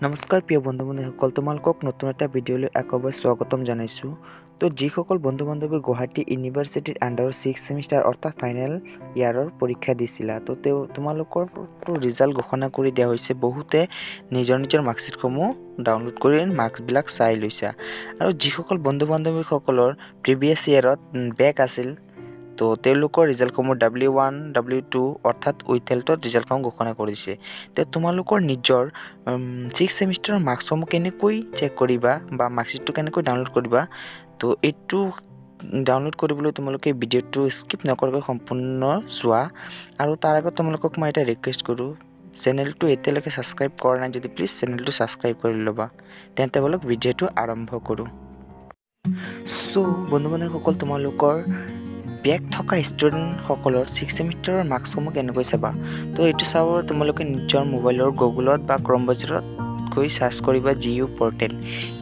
নমস্কাৰ প্ৰিয় বন্ধু-বান্ধৱীসকল, তোমালোকক নতুন এটা ভিডিঅ'লৈ একবাৰ স্বাগতম জনাইছোঁ। তো যিসকল বন্ধু-বান্ধৱী গুৱাহাটী ইউনিভাৰ্চিটিৰ আণ্ডাৰৰ 6th ছেমিষ্টাৰ অৰ্থাৎ ফাইনেল ইয়াৰৰ পৰীক্ষা দিছিলা, তো তোমালোকৰ ৰিজাল্ট ঘোষণা কৰি দিয়া হৈছে। বহুতে নিজৰ মাৰ্কশ্বিটসমূহ ডাউনলোড কৰি মাৰ্কছবিলাক চাই লৈছা। আৰু যিসকল বন্ধু-বান্ধৱীসকলৰ প্ৰিভিয়াছ ইয়েৰত বেক আছিল, তো তেওঁলোকৰ ৰিজাল্টসমূহ w1 w2 অৰ্থাৎ উইথ হেল্থত ৰিজাল্টসমূহ ঘোষণা কৰিছে। তো তোমালোকৰ নিজৰ 6th ছেমিষ্টাৰৰ মাৰ্কছসমূহ কেনেকৈ চেক কৰিবা বা মাৰ্কশ্বিটটো কেনেকৈ ডাউনলোড কৰিবা, তো এইটো ডাউনলোড কৰিবলৈ তোমালোকে ভিডিঅ'টো স্কিপ নকৰাকৈ সম্পূৰ্ণ চোৱা। আৰু তাৰ আগত তোমালোকক মই এটা ৰিকুৱেষ্ট কৰোঁ, চেনেলটো এতিয়ালৈকে ছাবস্ক্ৰাইব কৰা নাই যদি প্লিজ চেনেলটো ছাবস্ক্ৰাইব কৰি ল'বা। তেন্তে বলক ভিডিঅ'টো আৰম্ভ কৰোঁ। বন্ধু-বান্ধৱীসকল, তোমালোকৰ বেক থকা ষ্টুডেণ্টসকলৰ 6th ছেমিষ্টাৰৰ মাৰ্কছসমূহ কেনেকৈ চাবা, তো এইটো চাব তোমালোকে নিজৰ মোবাইলৰ গুগলত বা ক্ৰম ব্ৰাউজাৰত গৈ চাৰ্চ কৰিবা GU portal.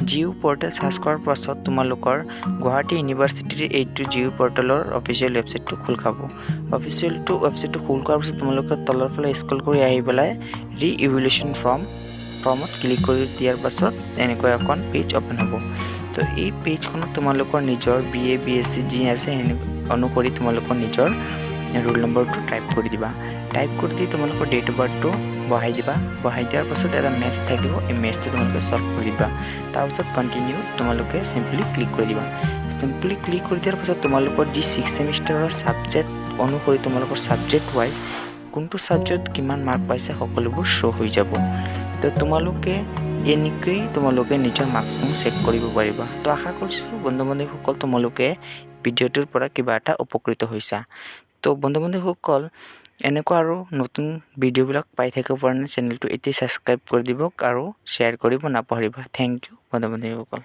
GU portal search কৰাৰ পাছত তোমালোকৰ গুৱাহাটী ইউনিভাৰ্চিটিৰ এইটো GU পৰ্টেলৰ অফিচিয়েল ৱেবছাইটটো খোল খাব। ৱেবছাইটটো খোল কৰাৰ পাছত তোমালোকে তলৰ ফালে স্ক্ৰল কৰি আহি পেলাই ৰি-ইভ্যালুৱেশ্যন ফৰ্মত ক্লিক কৰি দিয়াৰ পাছত এনেকৈ এখন পেজ অ'পেন হ'ব। তো এই পেজখনত তোমালোকৰ নিজৰ BA B.sc যি আছে অনুসৰি তোমালোকৰ নিজৰ ৰোল নম্বৰটো টাইপ কৰি দিবা। টাইপ কৰি দি তোমালোকৰ ডেট অফ বাৰ্থটো বহাই দিবা। বহাই দিয়াৰ পাছত এটা মেথছ থাকিব, এই মেথছটো তোমালোকে ছল্ভ কৰি দিবা। তাৰপিছত কণ্টিনিউ তোমালোকে চিম্পলি ক্লিক কৰি দিবা। চিম্পলি ক্লিক কৰি দিয়াৰ পাছত তোমালোকৰ যি 6th ছেমিষ্টাৰৰ ছাবজেক্ট অনুসৰি তোমালোকৰ ছাবজেক্ট ৱাইজ কোনটো ছাবজেক্ট কিমান মাৰ্ক পাইছে সকলোবোৰ শ্ব' হৈ যাব। তো তোমালোকে এনেকৈয়ে তোমালোকে নিজৰ মাৰ্কছসমূহ চেক কৰিব পাৰিবা। তো আশা কৰিছোঁ বন্ধু-বান্ধৱীসকল তোমালোকে ভিডিঅ'টোৰ পৰা কিবা এটা উপকৃত হৈছা। তো বন্ধু-বান্ধৱীসকল, এনেকুৱা আৰু নতুন ভিডিঅ'বিলাক পাই থাকিব কাৰণে চেনেলটো এতিয়া ছাবস্ক্ৰাইব কৰি দিব আৰু শ্বেয়াৰ কৰিব নাপাহৰিবা। Thank U বন্ধু-বান্ধৱীসকল।